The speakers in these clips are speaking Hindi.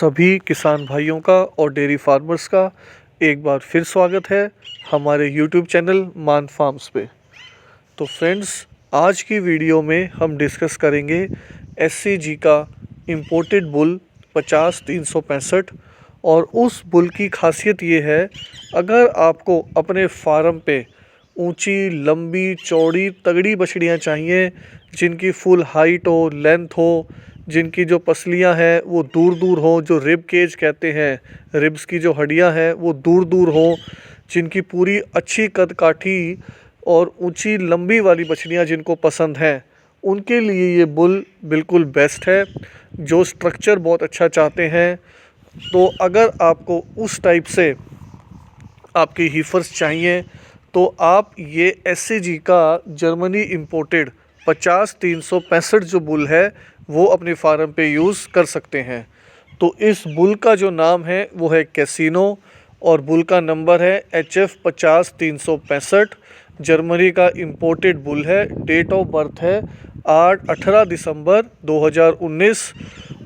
सभी किसान भाइयों का और डेयरी फार्मर्स का एक बार फिर स्वागत है हमारे यूट्यूब चैनल मान फार्म्स पे। तो फ्रेंड्स, आज की वीडियो में हम डिस्कस करेंगे एससीजी का इम्पोर्टेड बुल 50-365। और उस बुल की खासियत ये है, अगर आपको अपने फार्म पे ऊंची, लंबी, चौड़ी, तगड़ी बछड़ियाँ चाहिए जिनकी फुल हाइट हो, लेंथ हो, जिनकी जो पसलियाँ हैं वो दूर दूर हों, जो रिब केज कहते हैं, रिब्स की जो हड्डियाँ हैं वो दूर दूर हों, जिनकी पूरी अच्छी कद काठी और ऊंची लंबी वाली बछड़ियाँ जिनको पसंद हैं, उनके लिए ये बुल बिल्कुल बेस्ट है। जो स्ट्रक्चर बहुत अच्छा चाहते हैं, तो अगर आपको उस टाइप से आपकी हीफर्स चाहिए तो आप ये एससीजी का जर्मनी इम्पोर्टेड 50-365 जो बुल है वो अपने फार्म पे यूज़ कर सकते हैं। तो इस बुल का जो नाम है वो है कैसीनो और बुल का नंबर है HF 50-365। जर्मनी का इम्पोर्टेड बुल है। डेट ऑफ बर्थ है 18 दिसंबर 2019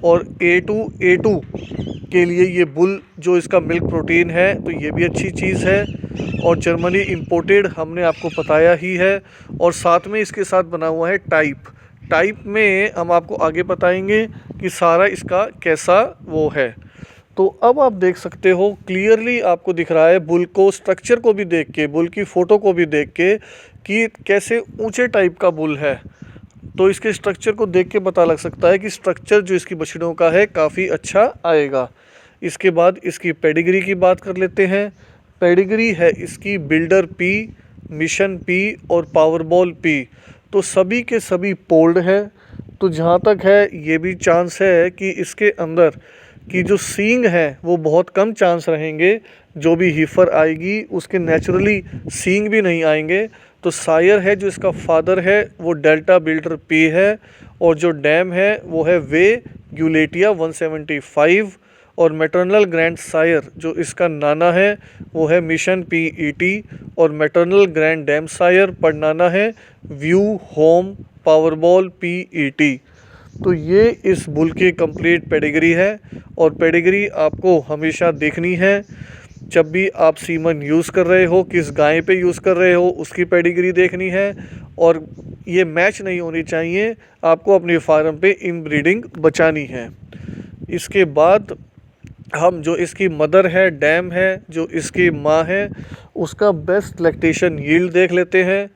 और A2 के लिए ये बुल जो इसका मिल्क प्रोटीन है तो ये भी अच्छी चीज़ है। और जर्मनी इम्पोर्टेड हमने आपको बताया ही है। और साथ में इसके साथ बना हुआ है टाइप में हम आपको आगे बताएंगे कि सारा इसका कैसा वो है। तो अब आप देख सकते हो, क्लियरली आपको दिख रहा है बुल को, स्ट्रक्चर को भी देख के, बुल की फ़ोटो को भी देख के कि कैसे ऊंचे टाइप का बुल है। तो इसके स्ट्रक्चर को देख के पता लग सकता है कि स्ट्रक्चर जो इसकी बछड़ियों का है काफ़ी अच्छा आएगा। इसके बाद इसकी पेडिग्री की बात कर लेते हैं। पेडिग्री है इसकी बिल्डर पी, मिशन पी और पावरबॉल पी। तो सभी के सभी पोल्ड है। तो जहाँ तक है ये भी चांस है कि इसके अंदर की जो सींग है वो बहुत कम चांस रहेंगे। जो भी हीफर आएगी उसके नेचुरली सींग भी नहीं आएंगे। तो सायर है जो इसका फादर है वो डेल्टा बिल्डर पी है और जो डैम है वो है वे ग्यूलेटिया 175 और मैटरनल ग्रैंड सायर जो इसका नाना है वो है मिशन PET और मैटरनल ग्रैंड डैम सायर परनाना है व्यू होम पावरबॉल PET। तो ये इस बुल की कंप्लीट पेडिग्री है। और पेडिग्री आपको हमेशा देखनी है जब भी आप सीमन यूज़ कर रहे हो, किस गाय पे यूज़ कर रहे हो उसकी पेडिग्री देखनी है। और ये मैच नहीं होनी चाहिए, आपको अपने फार्म पे इनब्रीडिंग बचानी है। इसके बाद हम जो इसकी मदर है, डैम है, जो इसकी माँ है, उसका बेस्ट लैक्टेशन यील्ड देख लेते हैं।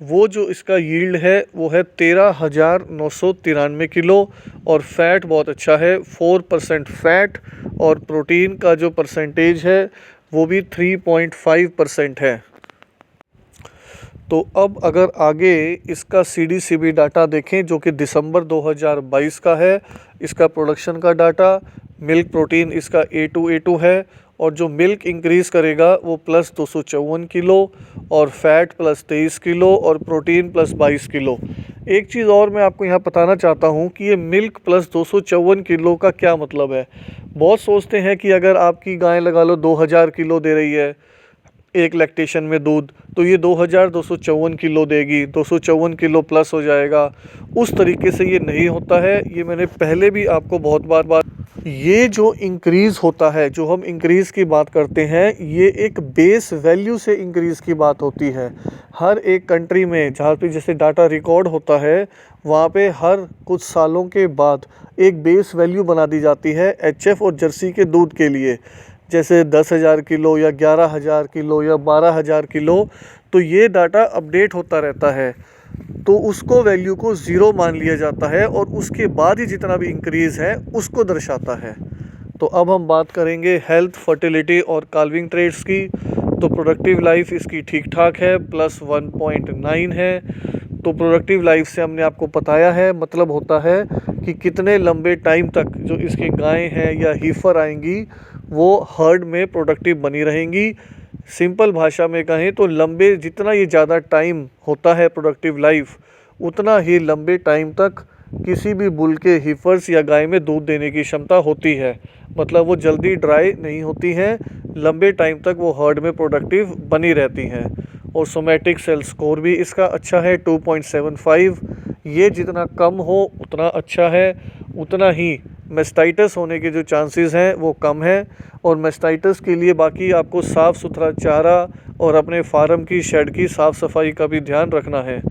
वो जो इसका यील्ड है वो है 13,993 किलो और फैट बहुत अच्छा है, 4% फैट और प्रोटीन का जो परसेंटेज है वो भी 3.5% है। तो अब अगर आगे इसका CDCB डाटा देखें जो कि दिसंबर 2022 का है, इसका प्रोडक्शन का डाटा, मिल्क प्रोटीन इसका A2 है और जो मिल्क इंक्रीज़ करेगा वो प्लस 254 किलो और फैट प्लस 23 किलो और प्रोटीन प्लस 22 किलो। एक चीज़ और मैं आपको यहाँ बताना चाहता हूँ कि ये मिल्क प्लस 254 किलो का क्या मतलब है। बहुत सोचते हैं कि अगर आपकी गाय लगा लो 2000 किलो दे रही है एक लैक्टेशन में दूध, तो ये 2254 किलो देगी, 254 किलो प्लस हो जाएगा। उस तरीके से ये नहीं होता है। ये मैंने पहले भी आपको बहुत बार ये जो इंक्रीज़ होता है, जो हम इंक्रीज़ की बात करते हैं, ये एक बेस वैल्यू से इंक्रीज़ की बात होती है। हर एक कंट्री में जहाँ पे जैसे डाटा रिकॉर्ड होता है वहाँ पे हर कुछ सालों के बाद एक बेस वैल्यू बना दी जाती है HF और जर्सी के दूध के लिए, जैसे 10,000 किलो या 11,000 किलो या 12,000 किलो। तो ये डाटा अपडेट होता रहता है, तो उसको वैल्यू को ज़ीरो मान लिया जाता है और उसके बाद ही जितना भी इंक्रीज़ है उसको दर्शाता है। तो अब हम बात करेंगे हेल्थ, फर्टिलिटी और काल्विंग ट्रेड्स की। तो प्रोडक्टिव लाइफ इसकी ठीक ठाक है, प्लस 1.9 है। तो प्रोडक्टिव लाइफ से हमने आपको बताया है, मतलब होता है कि कितने लंबे टाइम तक जो इसकी गायें हैं या हीफर आएंगी वो हर्ड में प्रोडक्टिव बनी रहेंगी। सिंपल भाषा में कहें तो लंबे, जितना ये ज़्यादा टाइम होता है प्रोडक्टिव लाइफ, उतना ही लंबे टाइम तक किसी भी बुल के हीफर्स या गाय में दूध देने की क्षमता होती है। मतलब वो जल्दी ड्राई नहीं होती हैं, लंबे टाइम तक वो हर्ड में प्रोडक्टिव बनी रहती हैं। और सोमैटिक सेल स्कोर भी इसका अच्छा है, 2.75। ये जितना कम हो उतना अच्छा है, उतना ही मेस्टाइटिस होने के जो चांसेस हैं वो कम है। और मेस्टाइटिस के लिए बाकी आपको साफ़ सुथरा चारा और अपने फार्म की शेड की साफ़ सफाई का भी ध्यान रखना है।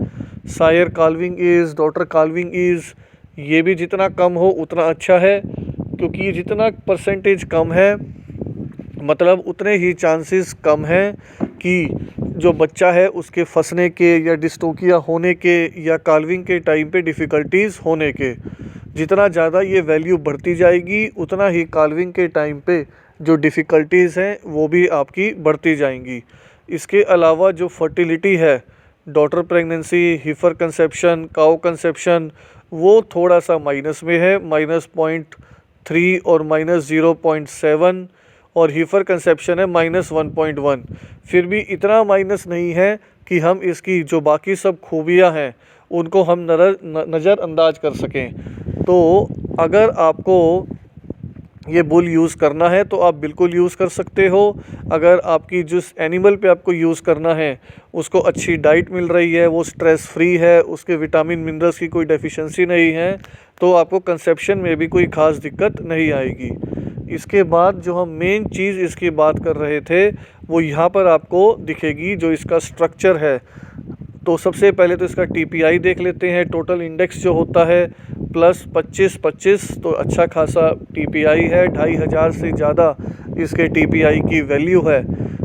Sire calving is, daughter calving is, ये भी जितना कम हो उतना अच्छा है, क्योंकि ये जितना परसेंटेज कम है मतलब उतने ही चांसेस कम हैं कि जो बच्चा है उसके फंसने के या डिस्टोकिया होने के या काल्विंग के टाइम पे डिफ़िकल्टीज़ होने के। जितना ज़्यादा ये वैल्यू बढ़ती जाएगी उतना ही काल्विंग के टाइम पे जो डिफ़िकल्टीज़ हैं वो भी आपकी बढ़ती जाएंगी। इसके अलावा जो फर्टिलिटी है, daughter pregnancy, हीफर conception, cow conception, वो थोड़ा सा माइनस में है, -0.3 और -0.7, और हीफर कंसेप्शन है -1.1। फिर भी इतना माइनस नहीं है कि हम इसकी जो बाकी सब खूबियां हैं उनको हम नज़रअंदाज कर सकें। तो अगर आपको ये बुल यूज़ करना है तो आप बिल्कुल यूज़ कर सकते हो। अगर आपकी जिस एनिमल पे आपको यूज़ करना है उसको अच्छी डाइट मिल रही है, वो स्ट्रेस फ्री है, उसके विटामिन मिनरल्स की कोई डेफिशिएंसी नहीं है, तो आपको कंसेप्शन में भी कोई ख़ास दिक्कत नहीं आएगी। इसके बाद जो हम मेन चीज़ इसकी बात कर रहे थे वो यहाँ पर आपको दिखेगी, जो इसका स्ट्रक्चर है। तो सबसे पहले तो इसका TPI देख लेते हैं। टोटल इंडेक्स जो होता है +25, तो अच्छा खासा TPI है। 2500 से ज़्यादा इसके TPI की वैल्यू है,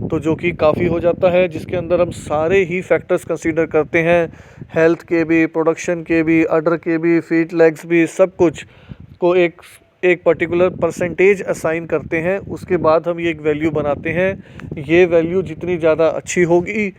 तो जो कि काफ़ी हो जाता है, जिसके अंदर हम सारे ही फैक्टर्स कंसीडर करते हैं, हेल्थ के भी, प्रोडक्शन के भी, अडर के भी, फीट लेग्स भी, सब कुछ को एक पर्टिकुलर परसेंटेज असाइन करते हैं। उसके बाद हम ये एक वैल्यू बनाते हैं। ये वैल्यू जितनी ज़्यादा अच्छी होगी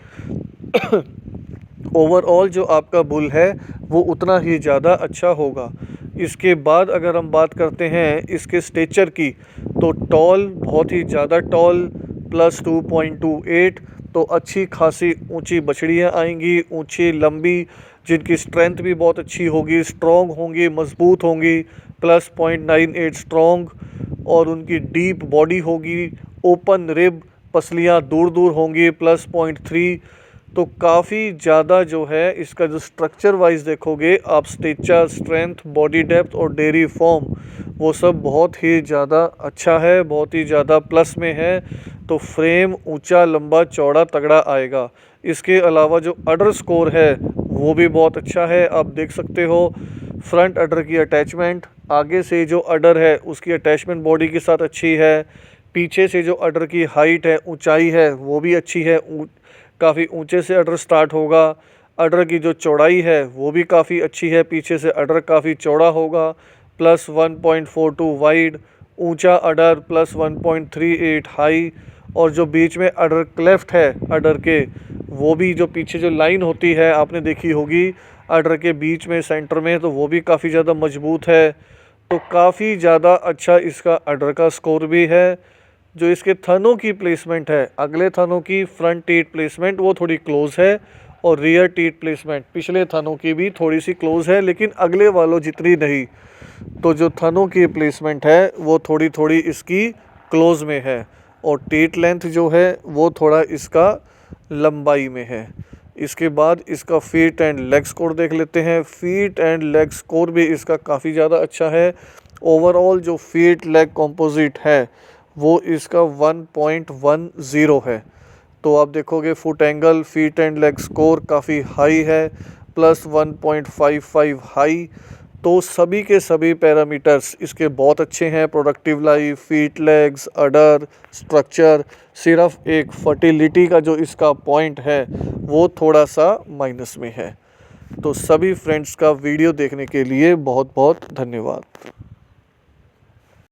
ओवरऑल जो आपका बुल है वो उतना ही ज़्यादा अच्छा होगा। इसके बाद अगर हम बात करते हैं इसके स्टेचर की, तो टॉल, बहुत ही ज़्यादा टॉल, +2.28, तो अच्छी खासी ऊंची बछड़ियाँ आएंगी, ऊंची लंबी, जिनकी स्ट्रेंथ भी बहुत अच्छी होगी, स्ट्रॉन्ग होंगी, मजबूत होंगी, +0.98 स्ट्रॉन्ग, और उनकी डीप बॉडी होगी, ओपन रिब, पसलियाँ दूर दूर होंगी, +0.3। तो काफ़ी ज़्यादा जो है इसका जो स्ट्रक्चर वाइज देखोगे आप, स्टेचर, स्ट्रेंथ, बॉडी डेप्थ और डेयरी फॉर्म, वो सब बहुत ही ज़्यादा अच्छा है, बहुत ही ज़्यादा प्लस में है। तो फ्रेम ऊंचा, लंबा, चौड़ा, तगड़ा आएगा। इसके अलावा जो अडर स्कोर है वो भी बहुत अच्छा है। आप देख सकते हो फ्रंट अडर की अटैचमेंट, आगे से जो अडर है उसकी अटैचमेंट बॉडी के साथ अच्छी है। पीछे से जो अडर की हाइट है, ऊंचाई है, वो भी अच्छी है, काफ़ी ऊंचे से अडर स्टार्ट होगा। अडर की जो चौड़ाई है वो भी काफ़ी अच्छी है, पीछे से अडर काफ़ी चौड़ा होगा, +1.42 वाइड, ऊंचा अडर, +1.38 हाई, और जो बीच में अडर क्लेफ्ट है अडर के, वो भी जो पीछे जो लाइन होती है आपने देखी होगी अडर के बीच में, सेंटर में, तो वो भी काफ़ी ज़्यादा मजबूत है। तो काफ़ी ज़्यादा अच्छा इसका अडर का स्कोर भी है। जो इसके थनों की प्लेसमेंट है, अगले थनों की फ्रंट टीथ प्लेसमेंट वो थोड़ी क्लोज है, और रियर टीथ प्लेसमेंट पिछले थनों की भी थोड़ी सी क्लोज है, लेकिन अगले वालों जितनी नहीं। तो जो थनों की प्लेसमेंट है वो थोड़ी थोड़ी इसकी क्लोज में है, और टीथ लेंथ जो है वो थोड़ा इसका लंबाई में है। इसके बाद इसका फीट एंड लेग स्कोर देख लेते हैं। फीट एंड लेग स्कोर भी इसका काफ़ी ज़्यादा अच्छा है। ओवरऑल जो फीट लेग कॉम्पोजिट है वो इसका 1.10 है। तो आप देखोगे foot angle, feet and leg score काफ़ी हाई है, +1.55 हाई। तो सभी के सभी पैरामीटर्स इसके बहुत अच्छे हैं। प्रोडक्टिव लाइफ, फीट लेग्स, अडर, स्ट्रक्चर, सिर्फ एक फर्टिलिटी का जो इसका पॉइंट है वो थोड़ा सा माइनस में है। तो सभी फ्रेंड्स का वीडियो देखने के लिए बहुत बहुत धन्यवाद।